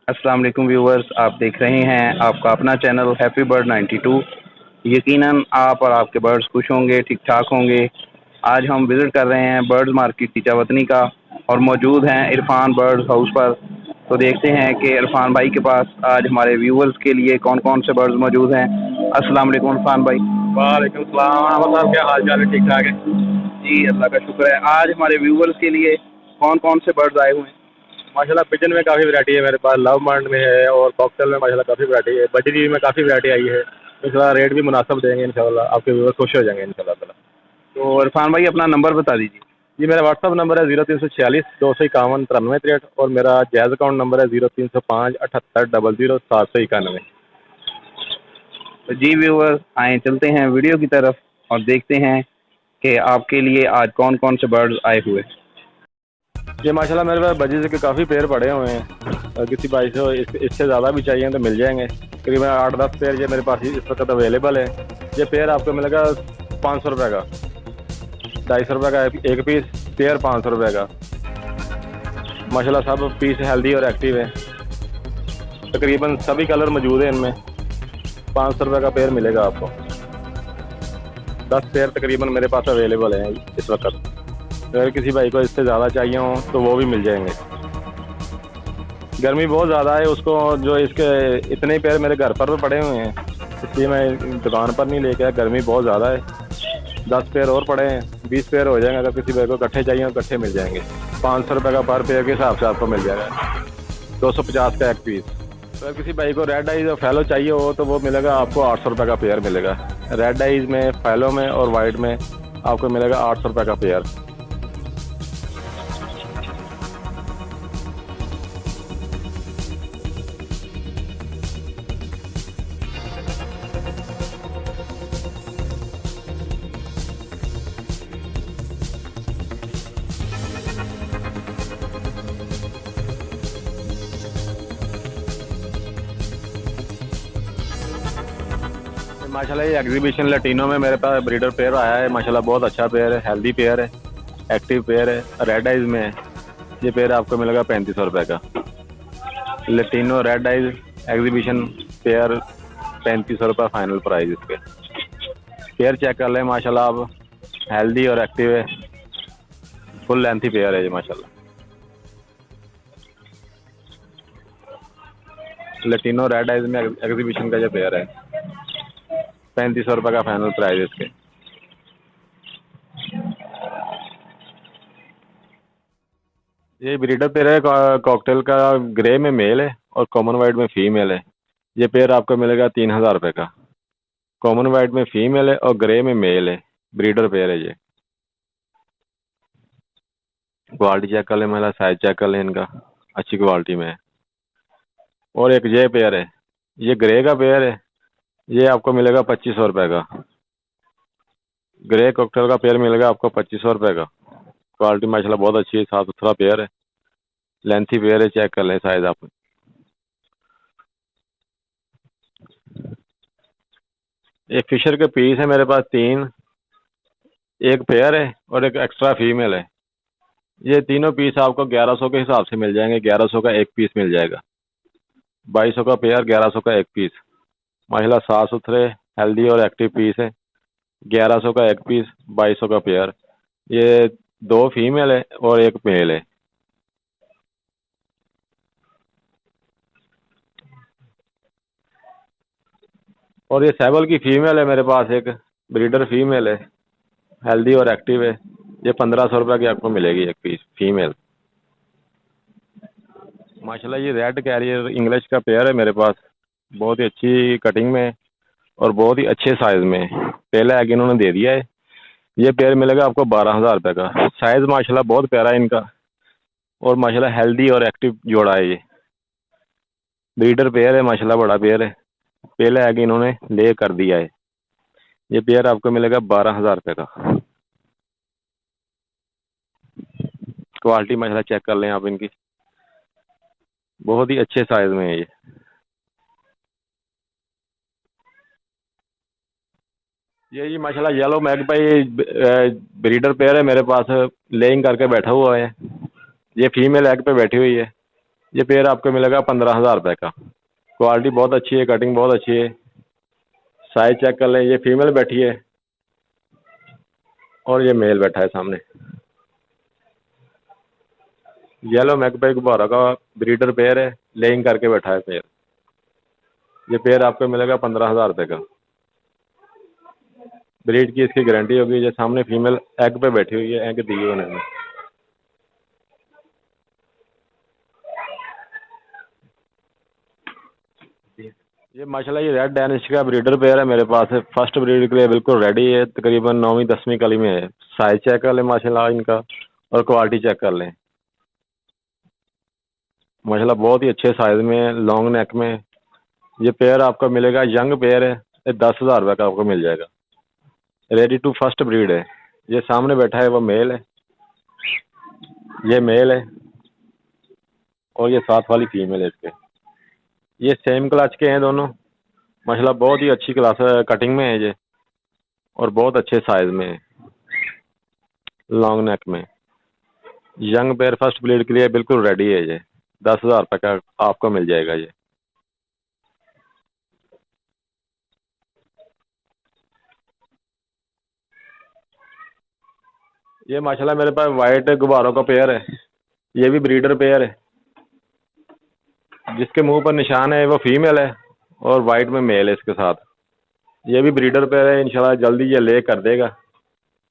अस्सलाम वालेकुम व्यूवर्स, आप देख रहे हैं आपका अपना चैनल हैप्पी बर्ड 92। यकीनन आप और आपके बर्ड्स खुश होंगे, ठीक ठाक होंगे। आज हम विज़िट कर रहे हैं बर्ड्स मार्केट टीचावतनी का और मौजूद हैं इरफान बर्ड्स हाउस पर। तो देखते हैं कि इरफान भाई के पास आज हमारे व्यूवर्स के लिए कौन कौन से बर्ड्स मौजूद हैं। अस्सलाम वालेकुम इरफान भाई। वालेकुम सलाम अहमद साहब, क्या हाल चाल है? ठीक ठाक है। जी अल्लाह का शुक्र है। आज हमारे व्यूवर्स के लिए कौन कौन से बर्ड्स आए हुए हैं? माशाल्लाह पिजन में काफ़ी वैरायटी है मेरे पास, लव बर्ड में है और कॉकटेल में माशाल्लाह काफ़ी वैरायटी है। बजरी में काफ़ी वैरायटी आई है। इंशाल्लाह रेट भी मुनासिब देंगे इंशाल्लाह, आपके व्यूअर्स खुश हो जाएंगे इंशाल्लाह ताला। तो इरफान भाई अपना नंबर बता दीजिए। जी मेरा व्हाट्सअप नंबर है 0346 251 93 63 और मेरा जैज़ अकाउंट नंबर है 0305 78 00 791। तो जी व्यूअर्स, आए चलते हैं वीडियो की तरफ और देखते हैं कि आपके लिए आज कौन कौन से बर्ड्स आए हुए। ये माशाल्लाह मेरे पास बजीज के काफ़ी पेड़ पड़े हुए हैं। किसी भाई से इससे ज़्यादा भी चाहिए तो मिल जाएंगे। करीबन 8-10 पेड़ ये मेरे पास इस वक्त अवेलेबल है। ये पेड़ आपको मिलेगा 500 रुपये का, 250 रुपये का एक पीस, पेयर 500 रुपये का। माशाल्लाह सब पीस हेल्दी और एक्टिव है। तकरीबन सभी कलर मौजूद हैं इनमें। 500 रुपये का पेयर मिलेगा आपको। 10 पेयर तकरीबन मेरे पास अवेलेबल हैं इस वक्त। अगर किसी भाई को इससे ज़्यादा चाहिए हो तो वो भी मिल जाएंगे। गर्मी बहुत ज़्यादा है, उसको जो इसके इतने पेयर मेरे घर पर तो पड़े हुए हैं, इसलिए मैं दुकान पर नहीं लेके आया। गर्मी बहुत ज़्यादा है। 10 पेयर और पड़े हैं, 20 पेयर हो जाएंगे। अगर किसी भाई को इकट्ठे चाहिए तो इकट्ठे मिल जाएंगे। 500 रुपये का पर पेयर के हिसाब से आपको मिल जाएगा। 250 का एक पीस। तो अगर किसी भाई को रेड आइज और फैलो चाहिए हो तो वो मिलेगा आपको 800 रुपये का पेयर मिलेगा। रेड आइज में, फैलो में और वाइट में आपको मिलेगा 800 रुपये का पेयर। माशाल्लाह ये एग्जीबिशन लैटिनो में मेरे पास ब्रीडर पेयर आया है। माशाल्लाह बहुत अच्छा पेयर है, हेल्दी पेयर है, एक्टिव पेयर है। रेड आइज में है। ये पेयर आपको मिलेगा 3500 रुपये का। Latino red eyes exhibition pair 3500 रुपये फाइनल प्राइस इसके। पेयर चेक कर लें, माशाल्लाह आप, हेल्दी और एक्टिव है। फुल लेंथी पेयर है ये माशाल्लाह। लैटिनो रेड आइज में एग्जीबिशन का ये पेयर है। 3500 रुपये का फाइनल प्राइस इसके। ये ब्रीडर पेयर है कॉकटेल का। ग्रे में मेल है और कॉमन वाइट में फीमेल है। ये पेयर आपको मिलेगा 3000 रुपये का। कॉमन वाइट में फीमेल है और ग्रे में मेल है। ब्रीडर पेयर है ये। क्वालिटी चेक कर लें, मतलब साइज चेक कर लें इनका, अच्छी क्वालिटी में है। और एक ये पेयर है, ये ग्रे का पेयर है। ये आपको मिलेगा 2500 रुपये का। ग्रे कॉकटेल का पेयर मिलेगा आपको 2500 रुपये का। क्वालिटी माशाल्लाह बहुत अच्छी है, साफ सुथरा पेयर है, लेंथी पेयर है। चेक कर लें साइज आप। एक फिशर के पीस है मेरे पास 3, एक पेयर है और एक एक्स्ट्रा फीमेल है। ये तीनों पीस आपको 1100 के हिसाब से मिल जाएंगे। 1100 का एक पीस मिल जाएगा। 2200 का पेयर, 1100 का एक पीस। माशाल्लाह साफ सुथरे, हेल्दी और एक्टिव पीस है। 1100 का एक पीस, 2200 का पेयर। ये 2 फीमेल है और एक मेल है। और ये सैबल की फीमेल है मेरे पास, एक ब्रीडर फीमेल है, हेल्दी और एक्टिव है। ये 1500 रुपये की आपको मिलेगी एक पीस फीमेल। माशाल्लाह ये रेड कैरियर इंग्लिश का पेयर है मेरे पास, बहुत ही अच्छी कटिंग में और बहुत ही अच्छे साइज में। पहला एग इन्होंने दे दिया है। ये पेयर मिलेगा आपको 12000 रुपये का। साइज माशाल्लाह बहुत प्यारा है इनका और माशाल्लाह हेल्दी और एक्टिव जोड़ा है। ये ब्रीडर पेयर है माशाल्लाह, बड़ा पेयर है। पहला एग इन्होंने ले कर दिया है। ये पेयर आपको मिलेगा 12000 रुपये का। क्वालिटी माशाल्लाह चेक कर लें आप इनकी, बहुत ही अच्छे साइज में है ये। ये माशाल्लाह येलो मैगपाई ब्रीडर पेयर है मेरे पास, लेइंग करके बैठा हुआ है। ये फीमेल एग पे बैठी हुई है। ये पेयर आपको मिलेगा 15,000 रुपये का। क्वालिटी बहुत अच्छी है, कटिंग बहुत अच्छी है। साइज चेक कर लें, ये फीमेल बैठी है और ये मेल बैठा है सामने। येलो मैकपाई गुब्बारा का ब्रीडर पेयर है, लेइंग करके बैठा है पेयर। ये पेयर आपको मिलेगा 15,000 रुपये का। ब्रीड की इसकी गारंटी होगी। ये सामने फीमेल एग पे बैठी हुई है, एग दी उन्होंने। ये माशाल्लाह ये रेड डैनिश का ब्रीडर पेयर है मेरे पास है। फर्स्ट ब्रीड के लिए बिल्कुल रेडी है। तकरीबन 9वीं-10वीं कली में है। साइज चेक कर लें माशाल्लाह इनका, और क्वालिटी चेक कर लें। माशाल्लाह बहुत ही अच्छे साइज में है, लॉन्ग नेक में। ये पेयर आपका मिलेगा, यंग पेयर है, ये 10,000 रुपये का आपको मिल जाएगा। रेडी टू फर्स्ट ब्रीड है। ये सामने बैठा है वो मेल है, ये मेल है, और ये साथ वाली फीमेल है इसके। ये सेम क्लच के हैं दोनों। माशाल्लाह बहुत ही अच्छी क्लास कटिंग में है ये, और बहुत अच्छे साइज में है, लॉन्ग नेक में। यंग पेयर फर्स्ट ब्रीड के लिए बिल्कुल रेडी है। ये 10,000 रुपये का आपको मिल जाएगा। ये माशाल्लाह मेरे पास वाइट गुब्बारों का पेयर है। ये भी ब्रीडर पेयर है। जिसके मुंह पर निशान है वो फीमेल है, और वाइट में मेल है इसके साथ। ये भी ब्रीडर पेयर है, इंशाल्लाह जल्दी ये ले कर देगा।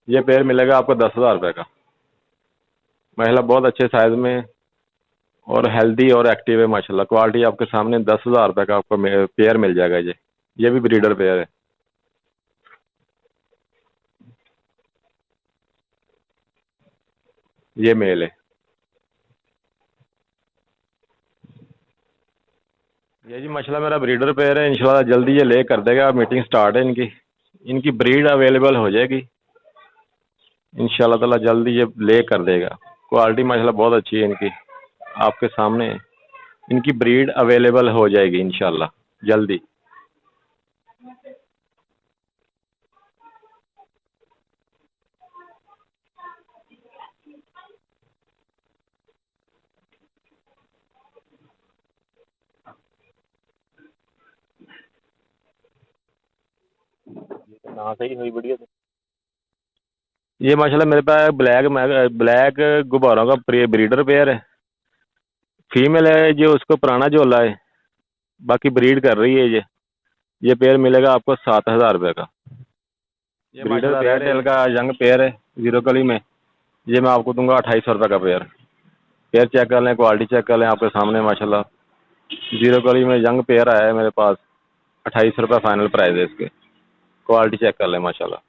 ये पेयर मिलेगा आपको 10,000 रुपये का। माशाल्लाह बहुत अच्छे साइज में, और हेल्दी और एक्टिव है माशाल्लाह। क्वालिटी आपके सामने 10,000 रुपये का आपको पेयर मिल जाएगा। ये भी ब्रीडर पेयर है। ये मेल है। ये जी माशाल्लाह मेरा ब्रीडर पेयर है, इंशाल्लाह जल्दी ये ले कर देगा। मीटिंग स्टार्ट है इनकी। इनकी ब्रीड अवेलेबल हो जाएगी इंशाल्लाह ताला, जल्दी ये ले कर देगा। क्वालिटी माशाल्लाह बहुत अच्छी है इनकी, आपके सामने है। इनकी ब्रीड अवेलेबल हो जाएगी इंशाल्लाह जल्दी। ना सही हुई बढ़िया। ये माशाल्लाह मेरे पास ब्लैक गुब्बारों का ब्रीडर पेयर है। फीमेल है जो, उसको पुराना झोला है, बाकी ब्रीड कर रही है ये पेयर मिलेगा आपको 7,000 रुपये का। ये ब्रीडर पेयर का यंग पेयर है, 0 कली में। ये मैं आपको दूंगा 2,800 रुपये का पेयर। पेयर चेक कर लें, क्वालिटी चेक कर लें, आपके सामने माशाल्लाह 0 कली में यंग पेयर आया है मेरे पास। 2,800 रुपये फाइनल प्राइस है इसके। क्वालिटी चेक कर लें माशाल्लाह।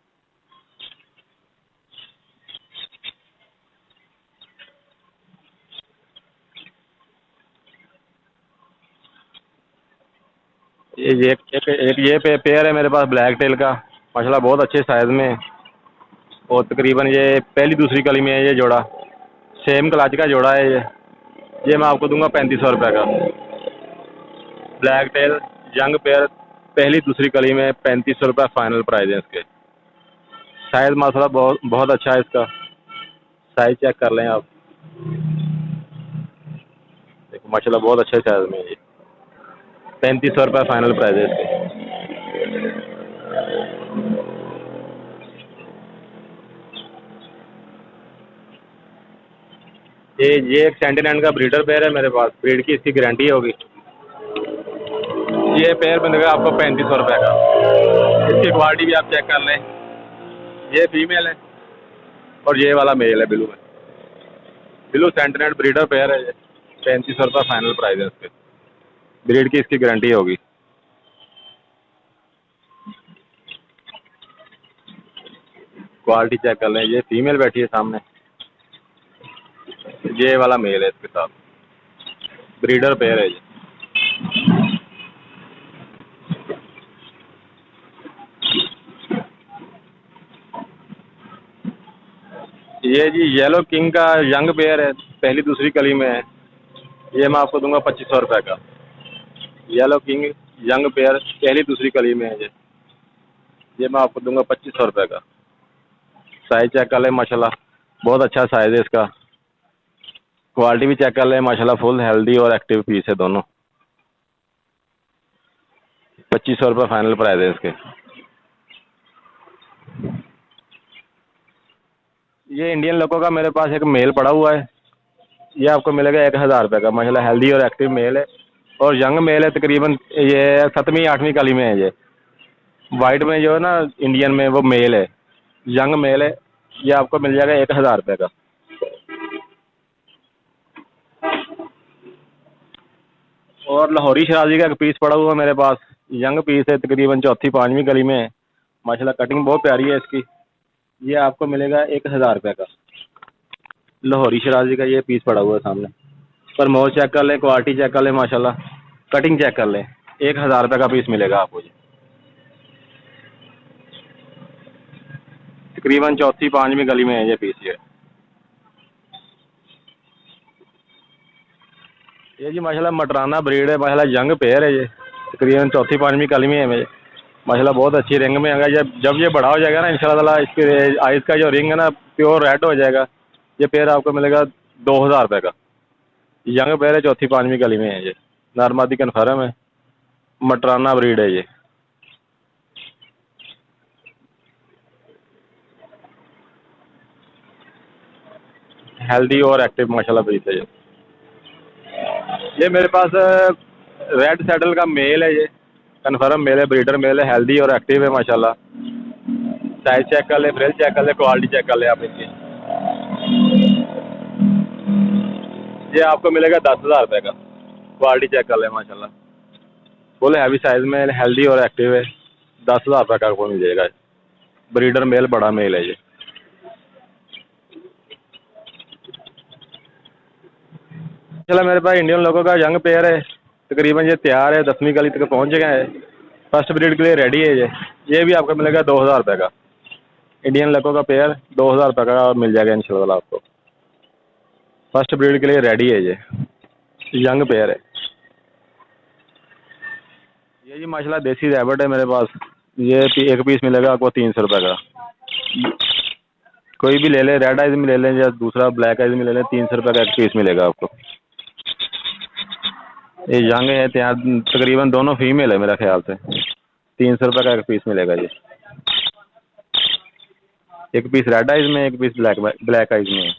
ये पेयर है मेरे पास ब्लैक टेल का, माशाल्लाह बहुत अच्छे साइज में है। और तकरीबन ये पहली दूसरी कली में है ये जोड़ा। सेम क्लच का जोड़ा है ये मैं आपको दूंगा 3,500 रुपये का। ब्लैक टेल यंग पेयर, पहली दूसरी कली में 3,500 रुपये फाइनल प्राइस है इसके। साइज माशाल्लाह बहुत बहुत अच्छा है इसका। साइज चेक कर लें आप, देखो माशाल्लाह बहुत अच्छे साइज में है ये। 3,500 रुपये फाइनल प्राइस है इसके। ये एक सेंटिनेंट का ब्रीडर पेयर है मेरे पास। ब्रीड की इसकी गारंटी होगी। ये पेयर बनेगा आपको 3,500 रुपये का। इसकी क्वालिटी भी आप चेक कर लें। ये फीमेल है और ये वाला मेल है ब्लू में। ब्लू सेंटिनेंट ब्रीडर पेयर है ये। 3,500 रुपये फाइनल प्राइस है इसके। ब्रीड की इसकी गारंटी होगी। क्वालिटी चेक कर लें। ये फीमेल बैठी है सामने, ये वाला मेल है इसके साथ। ब्रीडर पेयर है ये जी येलो किंग का यंग पेयर है, पहली दूसरी कली में है। ये मैं आपको दूंगा 2,500 रुपये का। येलो किंग यंग पेयर पहली दूसरी कली में है ये मैं आपको दूंगा 2,500 रुपये का। साइज चेक कर लें माशाल्लाह बहुत अच्छा साइज है इसका। क्वालिटी भी चेक कर लें माशाल्लाह, फुल हेल्दी और एक्टिव पीस है दोनों। 2500 रुपये फाइनल प्राइस है इसके। ये इंडियन लोगों का मेरे पास एक मेल पड़ा हुआ है, ये आपको मिलेगा 1000 रुपये का। माशाल्लाह हेल्दी और एक्टिव मेल है और यंग मेल है, तकरीबन ये 7वीं 8वीं कली में है। ये वाइट में जो है ना इंडियन में वो मेल है, यंग मेल है। ये आपको मिल जाएगा 1000 रुपये का। और लाहौरी शराजी का एक पीस पड़ा हुआ है मेरे पास, यंग पीस है, तकरीबन 4वीं 5वीं कली में है। माशाल्लाह कटिंग बहुत प्यारी है इसकी। ये आपको मिलेगा 1000 रुपये का। लाहौरी शराजी का ये पीस पड़ा हुआ है सामने, पर मोल चेक कर लें, क्वालिटी चेक कर लें, माशाल्लाह कटिंग चेक कर लें। 1000 रुपये का पीस मिलेगा आपको। तकरीबन 4वीं 5वीं गली में है ये पीस। ये जी माशाल्लाह मटराना ब्रीड है, माशाल्लाह यंग पेयर है। ये तकरीबन 4वीं 5वीं कली में है मेरे। माशाल्लाह बहुत अच्छी रिंग में आएगा। जब ये बड़ा हो जाएगा ना इंशाल्लाह ताला, इसके आइस का जो रिंग है ना प्योर रेड हो जाएगा। ये पेयर आपको मिलेगा 2000 रुपये का। यंग पेयर है, 4वीं 5वीं कली में है। ये नारमादी कन्फर्म है, मटराना ब्रीड है। ये हेल्दी और एक्टिव माशाल्लाह ब्रीड है। ये मेरे पास रेड सैडल का मेल है, ये कन्फर्म मेल है, ब्रीडर मेल है, हेल्दी और एक्टिव है माशाल्लाह। साइज चेक कर ले, फ्रिल चेक कर ले, क्वालिटी चेक कर ले आप इसकी। ये आपको मिलेगा 10,000 रुपये का। क्वालिटी चेक कर ले माशाल्लाह, फुल हैवी साइज में, हेल्दी और एक्टिव है। 10,000 रुपये का आपको मिल जाएगा। ब्रीडर मेल, बड़ा मेल है ये। चला मेरे पास इंडियन लोगों का यंग पेयर है, तकरीबन ये तैयार है, 10वीं कली तक पहुंच गया है, फर्स्ट ब्रीड के लिए रेडी है। ये भी आपको मिलेगा 2000 रुपये का। इंडियन लोगों का पेयर 2000 रुपये का मिल जाएगा इंशाल्लाह आपको। फर्स्ट ब्रीड के लिए रेडी है, ये यंग पेयर है। ये जी माशाल्लाह देसी रैबिट है मेरे पास। ये एक पीस मिलेगा आपको 300 रुपये का। कोई भी ले लें, रेड आइज में ले लें या दूसरा ब्लैक आइज में ले लें, 300 रुपये का एक पीस मिलेगा आपको। ये यंग है, तैयार, तकरीबन दोनों फीमेल है मेरा ख्याल से। 300 रुपये का एक पीस मिलेगा ये। एक पीस रेड आइज में, एक पीस ब्लैक आइज में है।